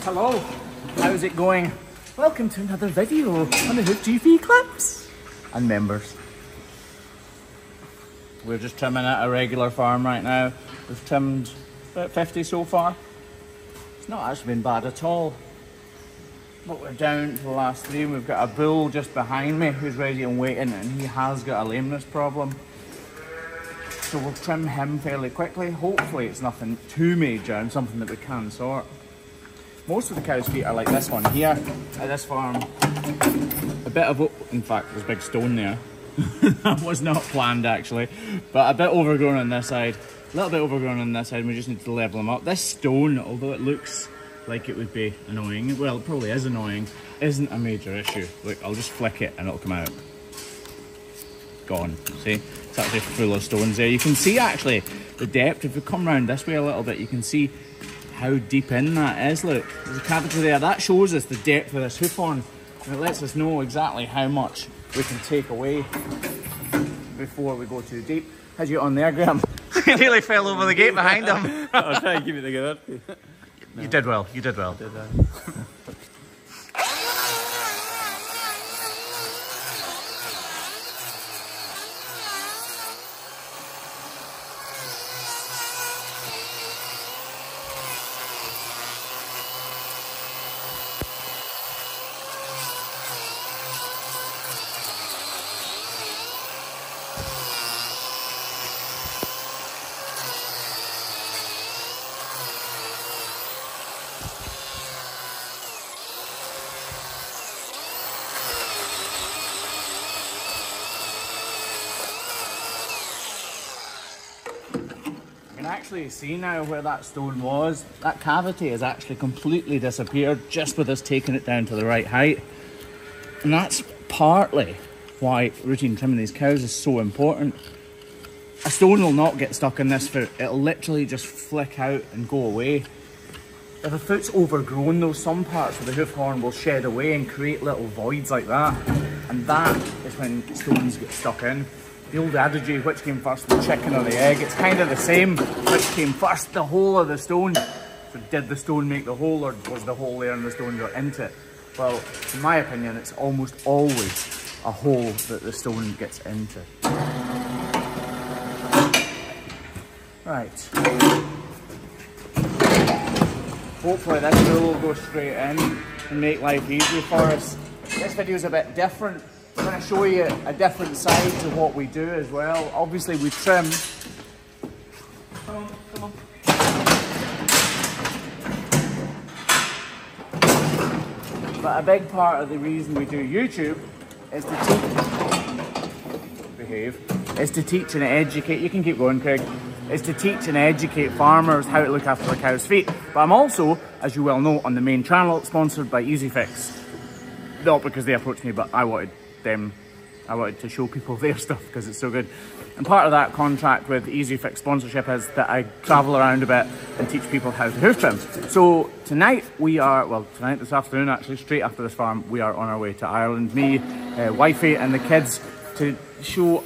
Hello, how's it going? Welcome to another video on the Hoof GP clips and members. We're just trimming at a regular farm right now. We've trimmed about 50 so far. It's not actually been bad at all. But we're down to the last three. We've got a bull just behind me who's ready and waiting, and he has got a lameness problem. So we'll trim him fairly quickly. Hopefully it's nothing too major and something that we can sort. Most of the cow's feet are like this one here at this farm. A bit of, in fact, there's a big stone there. That was not planned actually, but a bit overgrown on this side, a little bit overgrown on this side, and we just need to level them up. This stone, although it looks like it would be annoying, well, it probably is annoying, isn't a major issue. Look, I'll just flick it and it'll come out. Gone. See? It's actually full of stones there. You can see actually the depth. If we come around this way a little bit, you can see how deep in that is. Look, there's a cavity there. That shows us the depth of this hoof horn, and it lets us know exactly how much we can take away before we go too deep. How'd you get on there, Graeme? He nearly fell over the gate behind him. I'll try and keep it together. You did well, you did well. You can actually see now where that stone was. That cavity has actually completely disappeared just with us taking it down to the right height. And that's partly why routine trimming these cows is so important. A stone will not get stuck in this foot. It'll literally just flick out and go away. If a foot's overgrown though, some parts of the hoof horn will shed away and create little voids like that. And that is when stones get stuck in. The old adage, which came first, the chicken or the egg, it's kind of the same. Which came first, the hole or the stone? So did the stone make the hole, or was the hole there and the stone got into it? Well, in my opinion, it's almost always a hole that the stone gets into. Right. Hopefully this rule will go straight in and make life easy for us. This video is a bit different. I'm going to show you a different side to what we do as well. Obviously we trim. Come on, come on. But a big part of the reason we do YouTube is to teach and educate. You can keep going, Craig. Is to teach and educate farmers how to look after their cows' feet. But I'm also, as you well know, on the main channel, sponsored by EasyFix. Not because they approached me, but I wanted to show people their stuff because it's so good. And part of that contract with EasyFix sponsorship is that I travel around a bit and teach people how to hoof trim. So tonight we are, well tonight, this afternoon actually, straight after this farm, we are on our way to Ireland. Me, wifey and the kids, to show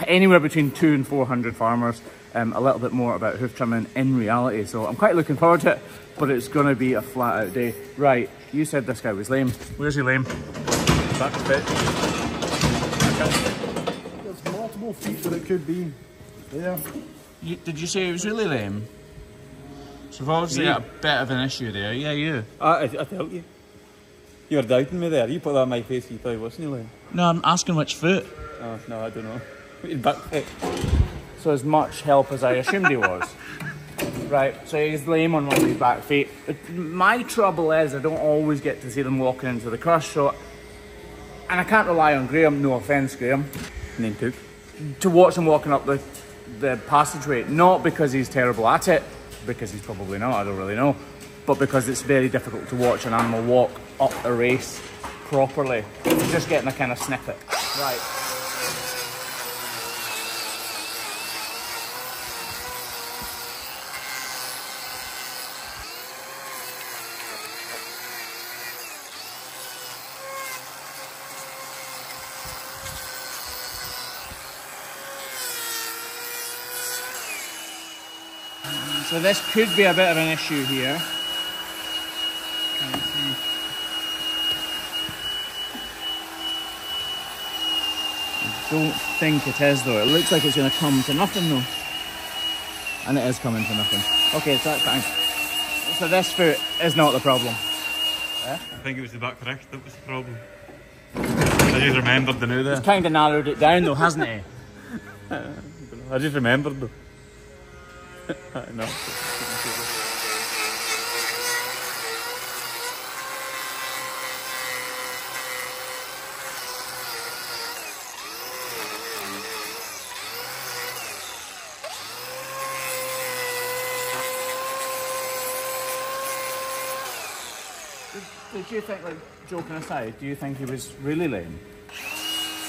anywhere between 200 and 400 farmers a little bit more about hoof trimming in reality. So I'm quite looking forward to it, but it's going to be a flat out day. Right, you said this guy was lame. Where's he lame? Back to bit. There's multiple feet that it could be there. Did you say it was really lame? So we've obviously got a bit of an issue there. Yeah, you. I felt you. You were doubting me there. You put that on my face, you thought it wasn't lame. No, I'm asking which foot. Oh, no, I don't know. Back foot. So as much help as I assumed he was. Right, so he's lame on one of his back feet. My trouble is I don't always get to see them walking into the crush, so... And I can't rely on Graeme, no offence Graeme, Name took. to watch him walking up the passageway. Not because he's terrible at it, because he's probably not, I don't really know, but because it's very difficult to watch an animal walk up a race properly. You're just getting a kind of snippet. Right. So this could be a bit of an issue here. don't think it is though. It looks like it's going to come to nothing though. And it is coming to nothing. Okay, so that's fine. So this foot is not the problem. I think it was the back correct that was the problem. I just remembered the new there. He's kind of narrowed it down though, hasn't he? I just remembered though. I know. Did you think, like, joking aside, do you think he was really lame?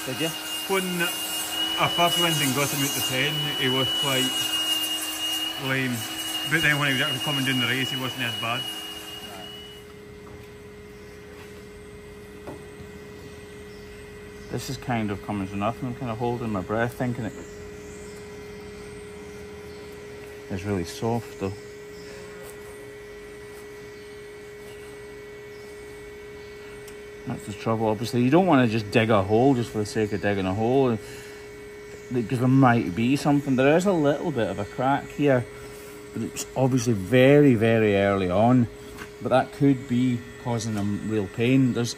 Did you? When I first went and got him out the 10, he was quite lame. But then when he was actually coming down the race, he wasn't as bad. This is kind of coming to nothing. I'm kind of holding my breath, thinking it is really soft though. That's the trouble, obviously. You don't want to just dig a hole just for the sake of digging a hole, because there might be something. There is a little bit of a crack here, but it's obviously very, very early on. But that could be causing him real pain. There's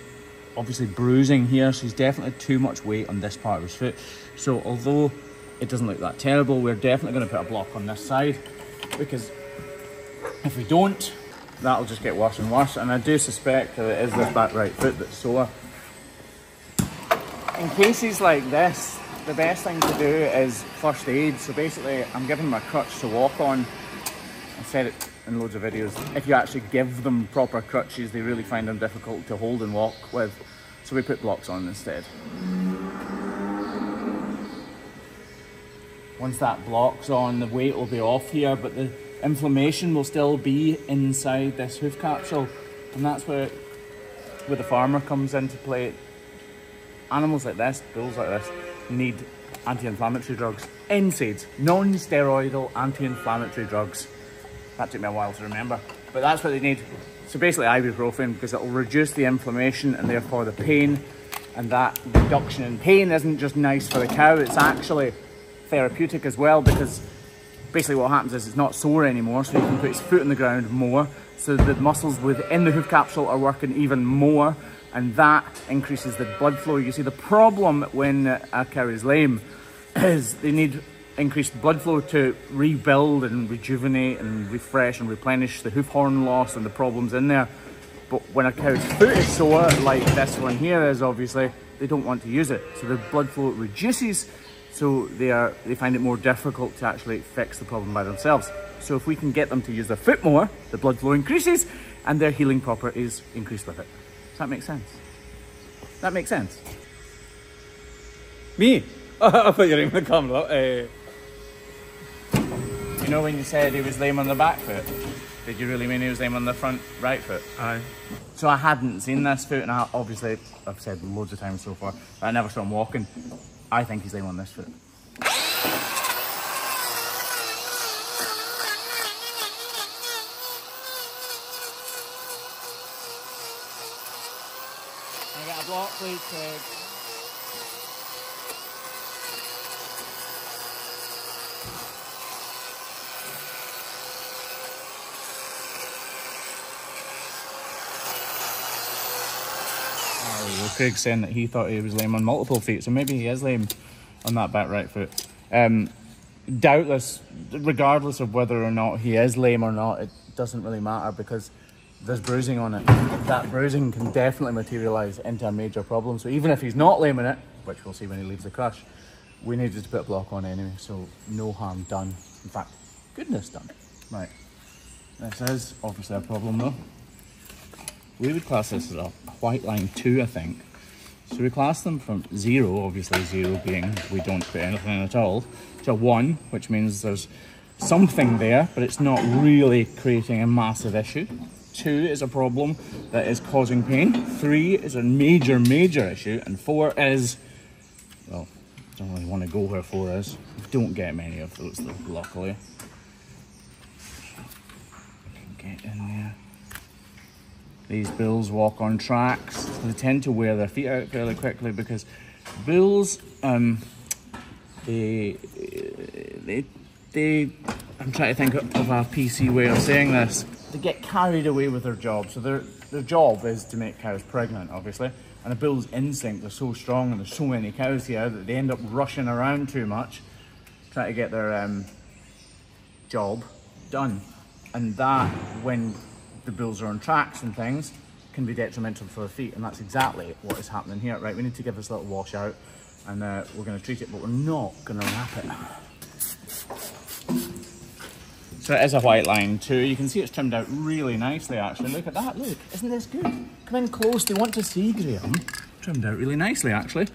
obviously bruising here, so he's definitely too much weight on this part of his foot. So although it doesn't look that terrible, we're definitely going to put a block on this side, because if we don't, that'll just get worse and worse. And I do suspect that it is this back right foot that's sore. In cases like this, the best thing to do is first aid. So basically, I'm giving them a crutch to walk on. I've said it in loads of videos. If you actually give them proper crutches, they really find them difficult to hold and walk with. So we put blocks on instead. Once that block's on, the weight will be off here, but the inflammation will still be inside this hoof capsule, and that's where the farmer comes into play. Animals like this, bulls like this, need anti-inflammatory drugs. NSAIDs, non-steroidal anti-inflammatory drugs. That took me a while to remember, but that's what they need. So basically ibuprofen, because it will reduce the inflammation and therefore the pain, and that reduction in pain isn't just nice for the cow, it's actually therapeutic as well, because basically what happens is it's not sore anymore, so he can put his foot on the ground more, so the muscles within the hoof capsule are working even more, and that increases the blood flow. You see, the problem when a cow is lame is they need increased blood flow to rebuild and rejuvenate and refresh and replenish the hoof horn loss and the problems in there. But when a cow's foot is sore, like this one here is, obviously, they don't want to use it. So the blood flow reduces, so they find it more difficult to actually fix the problem by themselves. So if we can get them to use their foot more, the blood flow increases and their healing properties increase with it. Does that make sense? That makes sense? Me? I thought you were in the camera. You know when you said he was lame on the back foot? Did you really mean he was lame on the front right foot? Aye. So I hadn't seen this foot, and obviously I've said loads of times so far, but I never saw him walking. I think he's lame on this foot. Can I get a block, please, Craig? Well, Craig's saying that he thought he was lame on multiple feet, so maybe he is lame on that back right foot. Doubtless, regardless of whether or not he is lame or not, it doesn't really matter because there's bruising on it. That bruising can definitely materialise into a major problem. So even if he's not lame in it, which we'll see when he leaves the crush, we needed to put a block on anyway, so no harm done. In fact, goodness done. Right, this is obviously a problem though. We would class this as a white line 2, I think. So we class them from 0, obviously 0 being we don't put anything in at all, to 1, which means there's something there, but it's not really creating a massive issue. 2 is a problem that is causing pain. 3 is a major, major issue. And 4 is, well, I don't really want to go where 4 is. Don't get many of those though, luckily. Get in there. These bulls walk on tracks. They tend to wear their feet out fairly quickly because Bulls, I'm trying to think of a PC way of saying this. They get carried away with their job. So their job is to make cows pregnant, obviously. And a bull's instinct is so strong, and there's so many cows here that they end up rushing around too much, trying to get their job done. And that, when the bulls are on tracks and things, can be detrimental for their feet. And that's exactly what is happening here. Right, we need to give this a little wash out, and we're going to treat it, but we're not going to wrap it. So it is a white line too. You can see it's trimmed out really nicely actually. Look at that, look. Isn't this good? Come in close, they want to see Graeme. Trimmed out really nicely actually.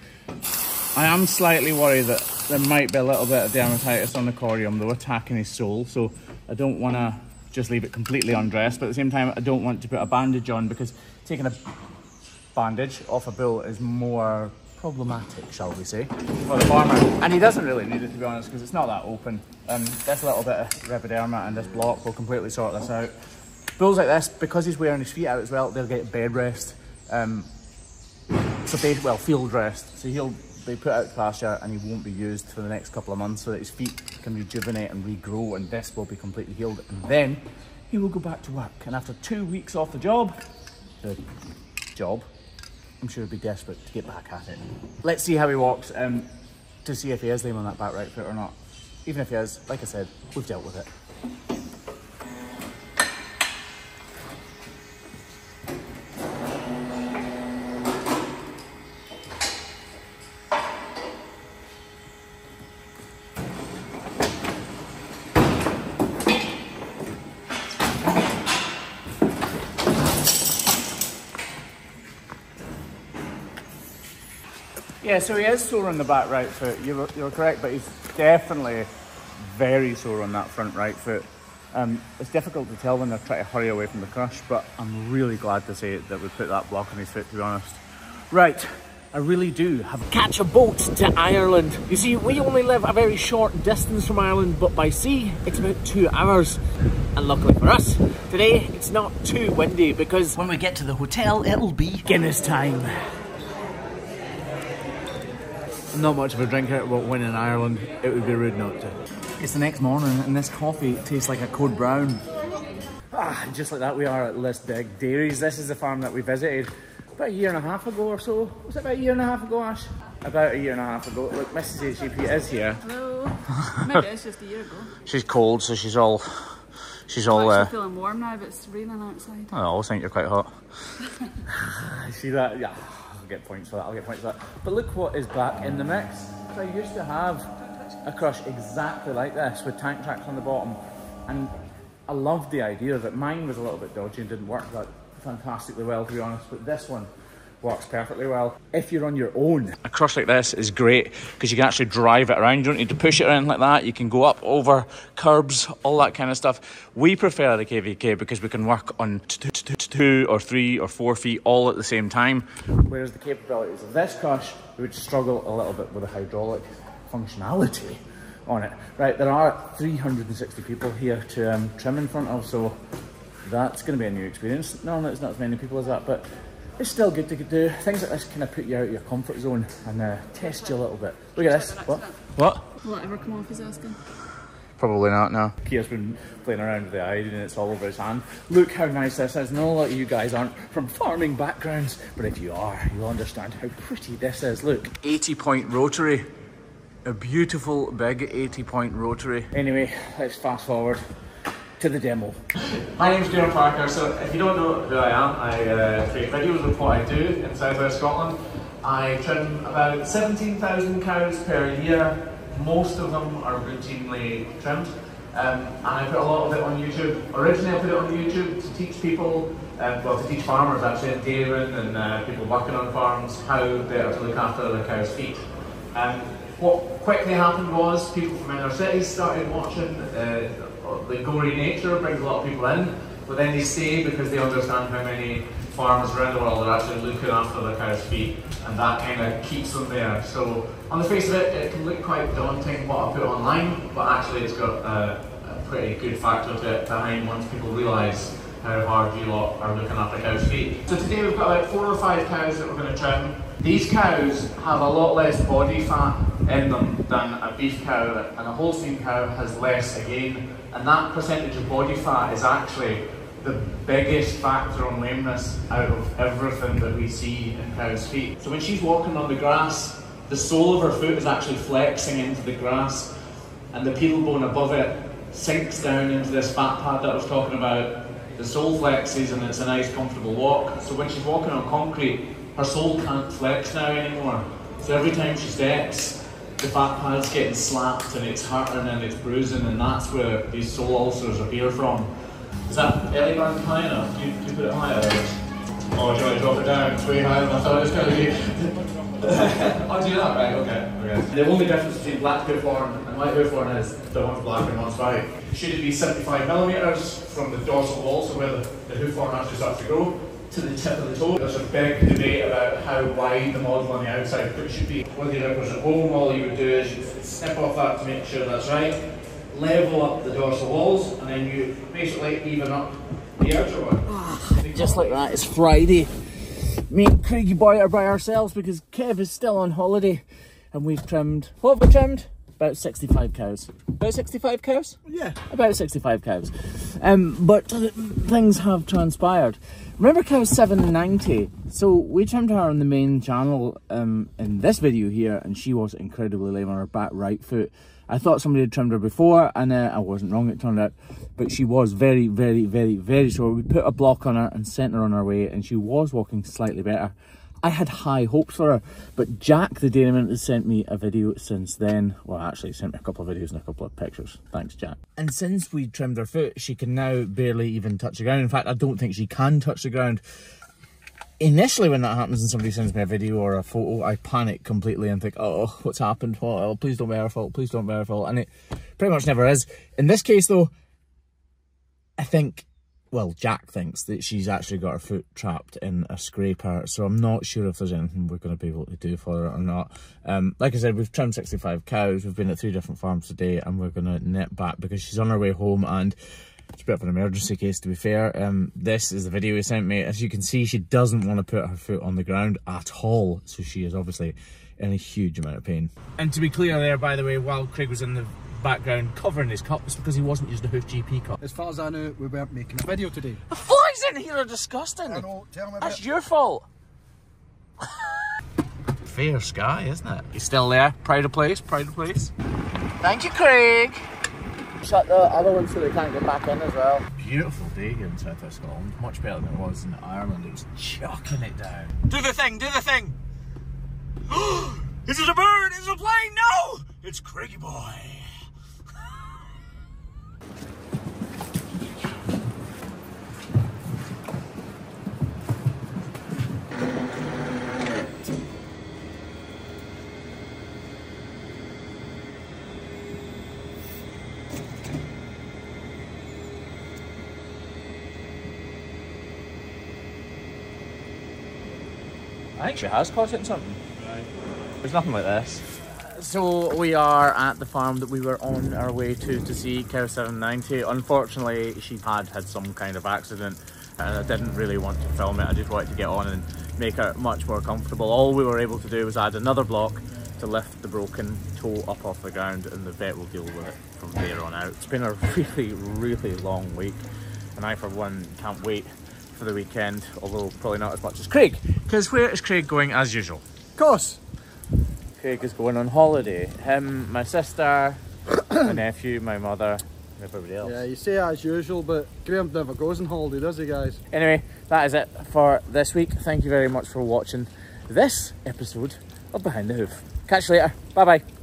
I am slightly worried that there might be a little bit of dermatitis on the corium though, attacking his sole. So I don't want to just leave it completely undressed, but at the same time I don't want to put a bandage on, because taking a bandage off a bull is more problematic, shall we say, for the farmer. And he doesn't really need it, to be honest, because it's not that open. This little bit of repiderma and this block will completely sort this out. Bulls like this, because he's wearing his feet out as well, they'll get bed rest. Field rest. So he'll be put out to pasture and he won't be used for the next couple of months, so that his feet can rejuvenate and regrow, and this will be completely healed. And then he will go back to work. And after 2 weeks off the job, I'm sure he'll be desperate to get back at it. Let's see how he walks to see if he is lame on that back right foot or not. Even if he is, like I said, we've dealt with it. Yeah, so he is sore on the back right foot. You're correct, but he's definitely very sore on that front right foot. It's difficult to tell when they're trying to hurry away from the crush, but I'm really glad to say that we put that block on his foot, to be honest. Right, I really do have to catch a boat to Ireland. You see, we only live a very short distance from Ireland, but by sea, it's about 2 hours. And luckily for us, today, it's not too windy, because when we get to the hotel, it'll be Guinness time. I'm not much of a drinker, but when in Ireland, it would be rude not to. It's the next morning and this coffee tastes like a code brown. Just like that, we are at this big dairies. This is the farm that we visited about a year and a half ago or so. Was it about a year and a half ago, Ash? About a year and a half ago. Look, Mrs. HGP is here. Hello. Maybe it's just a year ago. She's cold, so she's all I'm actually feeling warm now, but it's raining outside. I always think you're quite hot. See that? Yeah. I'll get points for that, But look what is back in the mix. So I used to have a crush exactly like this with tank tracks on the bottom, and I loved the idea of it. Mine was a little bit dodgy and didn't work that fantastically well, to be honest, but this one works perfectly well if you're on your own. A crush like this is great because you can actually drive it around. You don't need to push it around like that. You can go up over curbs, all that kind of stuff. We prefer the KVK because we can work on 2 or 3 or 4 feet all at the same time. Whereas the capabilities of this crush, we would struggle a little bit with the hydraulic functionality on it. Right, there are 360 people here to trim in front of, so that's going to be a new experience. Normally it's not as many people as that, but it's still good to do. Things like this kind of put you out of your comfort zone and test you a little bit. Look at this. What? Will it ever come off, he's asking? Probably not, no. Kia's been playing around with the iodine and it's all over his hand. Look how nice this is. And a lot of you guys aren't from farming backgrounds, but if you are, you'll understand how pretty this is. Look, 80-point rotary. A beautiful big 80-point rotary. Anyway, let's fast forward to the demo. My name's Graeme Parker, so if you don't know who I am, I create videos of what I do in southwest Scotland. I trim about 17,000 cows per year. Most of them are routinely trimmed. And I put a lot of it on YouTube. Originally I put it on YouTube to teach people, to teach farmers actually in dairying and people working on farms how better to look after their cows' feet. What quickly happened was people from inner cities started watching. The gory nature brings a lot of people in, but then they stay because they understand how many farmers around the world are actually looking after their cows' feet, and that kind of keeps them there. So on the face of it, it can look quite daunting what I put online, but actually it's got a pretty good factor to it behind once people realise how hard you lot are looking after cows' feet. So today we've got about 4 or 5 cows that we're going to trim. These cows have a lot less body fat in them than a beef cow, and a Holstein cow has less again, and that percentage of body fat is actually the biggest factor on lameness out of everything that we see in cows' feet. So when she's walking on the grass, the sole of her foot is actually flexing into the grass, and the pedal bone above it sinks down into this fat pad that I was talking about. The sole flexes and it's a nice comfortable walk. So when she's walking on concrete, her sole can't flex now anymore. So every time she steps, the fat pad's getting slapped and it's hurting and it's bruising, and that's where these sole ulcers appear from. Is that belly band high enough? Do you put it higher? Oh, do you want to drop it down? It's way higher than I thought it was going to be. I'll do that, right, okay. The only difference between black hoof horn and white hoof horn is that one's black and one's white. Should it be 75mm from the dorsal wall, so where the hoof horn actually starts to grow, to the tip of the toe? There's a big debate about how wide the model on the outside foot should be. With your rippers at home, all you would do is you snip off that to make sure that's right, level up the dorsal walls, and then you basically even up the outer one. Just like that, it's Friday. Me and Craigie boy are by ourselves because Kev is still on holiday, and we've trimmed, what have we trimmed? About 65 cows. About 65 cows? Yeah. About 65 cows. But things have transpired. Remember cow 790? So we trimmed her on the main channel in this video here, and she was incredibly lame on her back right foot. I thought somebody had trimmed her before, and I wasn't wrong, it turned out. But she was very, very, very, very sore. We put a block on her and sent her on her way, and she was walking slightly better. I had high hopes for her, but Jack, the dairyman, has sent me a video since then. Well, actually, he sent me a couple of videos and a couple of pictures. Thanks, Jack. And since we trimmed her foot, she can now barely even touch the ground. In fact, I don't think she can touch the ground. Initially, when that happens and somebody sends me a video or a photo, I panic completely and think, oh, what's happened? Oh, please don't be our fault, please don't be our fault. And it pretty much never is. In this case, though, I think, well, Jack thinks that she's actually got her foot trapped in a scraper, so I'm not sure if there's anything we're going to be able to do for her or not. Like I said, we've trimmed 65 cows, we've been at 3 different farms today, and we're going to nip back because she's on her way home, and it's a bit of an emergency case, to be fair. This is the video he sent me. As you can see, she doesn't want to put her foot on the ground at all, so she is obviously in a huge amount of pain. And to be clear there, by the way, while Craig was in the background covering his cup, it's because he wasn't using the Hoof GP cup. As far as I know, we weren't making a video today. The flies in here are disgusting. I know, tell me about That's your fault. Fair sky, isn't it? He's still there, pride of place, pride of place. Thank you, Craig. Shut the other one so they can't get back in as well. Beautiful day here in South West Scotland. Much better than it was in Ireland. It was chucking it down. Do the thing, do the thing. Is it a bird? Is it a plane? No! It's Craigie boy. I think she has caught it in something. Right. There's nothing like this. So we are at the farm that we were on our way to see cow 790. Unfortunately, she had some kind of accident, and I didn't really want to film it. I just wanted to get on and make her much more comfortable. All we were able to do was add another block to lift the broken toe up off the ground, and the vet will deal with it from there on out. It's been a really, really long week, and I, for one, can't wait for the weekend, although probably not as much as Craig, because where is Craig going as usual? Of course. Craig is going on holiday. Him, my sister, my nephew, my mother, and everybody else. Yeah, you say as usual, but Graeme never goes on holiday, does he, guys? Anyway, that is it for this week. Thank you very much for watching this episode of Behind the Hoof. Catch you later. Bye bye.